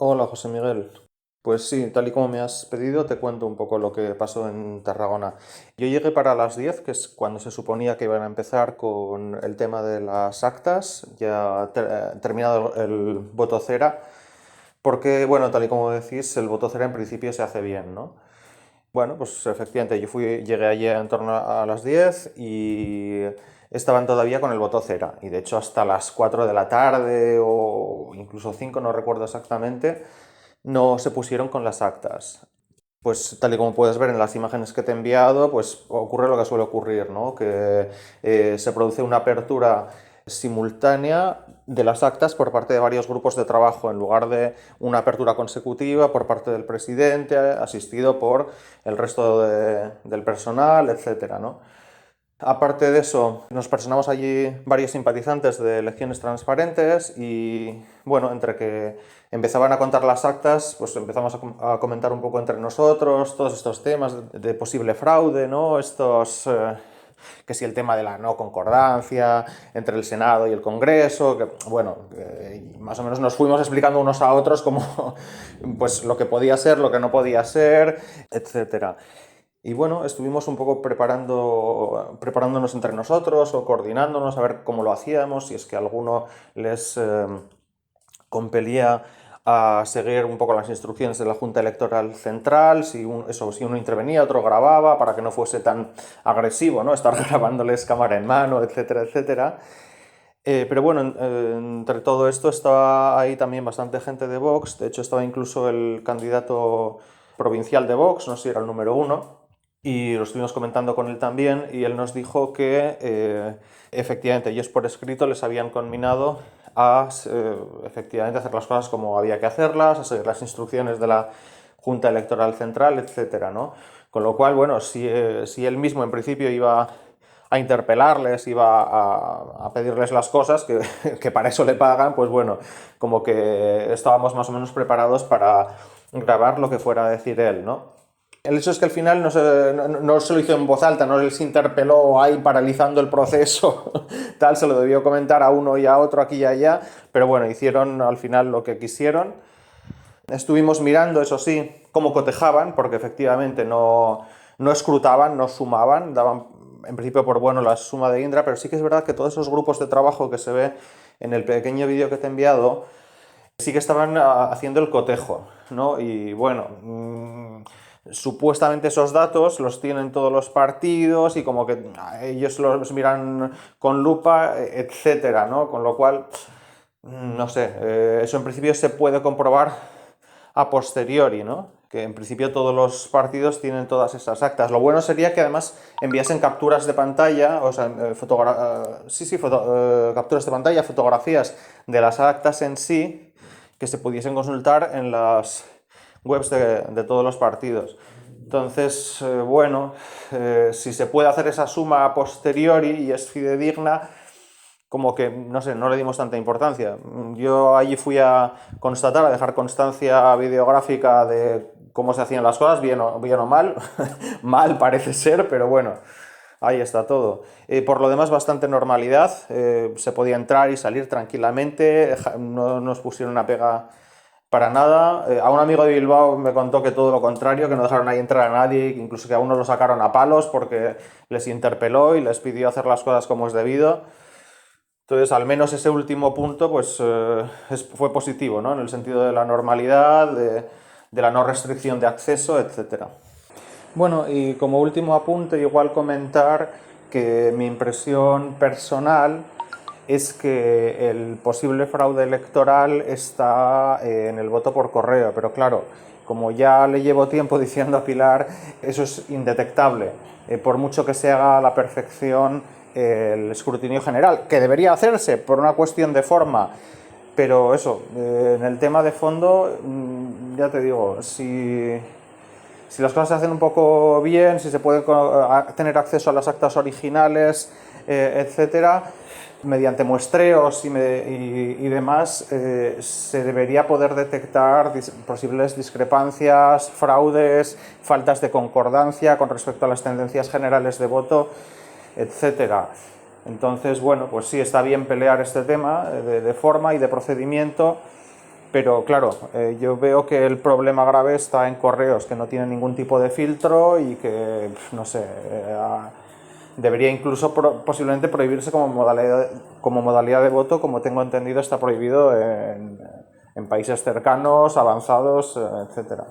Hola José Miguel. Pues sí, tal y como me has pedido, te cuento un poco lo que pasó en Tarragona. Yo llegué para las 10, que es cuando se suponía que iban a empezar con el tema de las actas, ya terminado el voto cera, porque, bueno, tal y como decís, el voto cera en principio se hace bien, ¿no? Bueno, pues efectivamente, llegué allí en torno a las 10 y estaban todavía con el voto cera. Y de hecho hasta las 4 de la tarde o incluso 5, no recuerdo exactamente, no se pusieron con las actas. Pues tal y como puedes ver en las imágenes que te he enviado, pues ocurre lo que suele ocurrir, ¿no? Que se produce una apertura simultánea de las actas por parte de varios grupos de trabajo, en lugar de una apertura consecutiva por parte del presidente, asistido por el resto del personal, etcétera, ¿no? Aparte de eso, nos personamos allí varios simpatizantes de Elecciones Transparentes y, bueno, entre que empezaban a contar las actas, pues empezamos a comentar un poco entre nosotros todos estos temas de posible fraude, ¿no? Que si el tema de la no concordancia entre el Senado y el Congreso, que, bueno, más o menos nos fuimos explicando unos a otros como, pues, lo que podía ser, lo que no podía ser, etcétera. Y bueno, estuvimos un poco preparándonos entre nosotros o coordinándonos a ver cómo lo hacíamos, si es que alguno les compelía a seguir un poco las instrucciones de la Junta Electoral Central, si uno intervenía, otro grababa, para que no fuese tan agresivo, ¿no? Estar grabándoles cámara en mano, etcétera, etcétera. Pero bueno, entre todo esto estaba ahí también bastante gente de Vox, de hecho estaba incluso el candidato provincial de Vox, no sé si era el número uno, y lo estuvimos comentando con él también, y él nos dijo que efectivamente ellos por escrito les habían conminado a efectivamente hacer las cosas como había que hacerlas, a seguir las instrucciones de la Junta Electoral Central, etcétera, ¿no? Con lo cual, bueno, si él mismo en principio iba a interpelarles, iba a pedirles las cosas, que para eso le pagan, pues bueno, como que estábamos más o menos preparados para grabar lo que fuera a decir él, ¿no? El hecho es que al final no se lo hizo en voz alta, no les interpeló ahí paralizando el proceso, tal, se lo debió comentar a uno y a otro aquí y allá, pero bueno, hicieron al final lo que quisieron. Estuvimos mirando, eso sí, cómo cotejaban, porque efectivamente no escrutaban, no sumaban, daban en principio por bueno la suma de Indra, pero sí que es verdad que todos esos grupos de trabajo que se ve en el pequeño vídeo que te he enviado, sí que estaban haciendo el cotejo, ¿no? Y bueno, supuestamente esos datos los tienen todos los partidos y como que ellos los miran con lupa, etcétera, ¿no? Con lo cual, no sé, eso en principio se puede comprobar a posteriori, ¿no? Que en principio todos los partidos tienen todas esas actas. Lo bueno sería que además enviasen capturas de pantalla, o sea, capturas de pantalla, fotografías de las actas en sí, que se pudiesen consultar en las webs de todos los partidos. Entonces, bueno, si se puede hacer esa suma a posteriori y es fidedigna, como que, no sé, no le dimos tanta importancia. Yo allí fui a constatar, a dejar constancia videográfica de cómo se hacían las cosas, bien o mal. Mal parece ser, pero bueno, ahí está todo. Por lo demás, bastante normalidad. Se podía entrar y salir tranquilamente. No nos pusieron una pega para nada. A un amigo de Bilbao me contó que todo lo contrario, que no dejaron ahí entrar a nadie, incluso que a uno lo sacaron a palos porque les interpeló y les pidió hacer las cosas como es debido. Entonces, al menos ese último punto pues, fue positivo, ¿no? En el sentido de la normalidad, de la no restricción de acceso, etcétera. Bueno, y como último apunte, igual comentar que mi impresión personal es que el posible fraude electoral está en el voto por correo, pero claro, como ya le llevo tiempo diciendo a Pilar, eso es indetectable. Por mucho que se haga a la perfección el escrutinio general, que debería hacerse por una cuestión de forma, pero eso, en el tema de fondo, ya te digo, si las cosas se hacen un poco bien, si se puede tener acceso a las actas originales, etcétera, mediante muestreos y demás, se debería poder detectar posibles discrepancias, fraudes, faltas de concordancia con respecto a las tendencias generales de voto, etcétera. Entonces, bueno, pues sí, está bien pelear este tema de forma y de procedimiento, Pero claro, yo veo que el problema grave está en correos que no tienen ningún tipo de filtro y que, no sé, debería incluso posiblemente prohibirse como modalidad de voto, como tengo entendido está prohibido en países cercanos, avanzados, etcétera.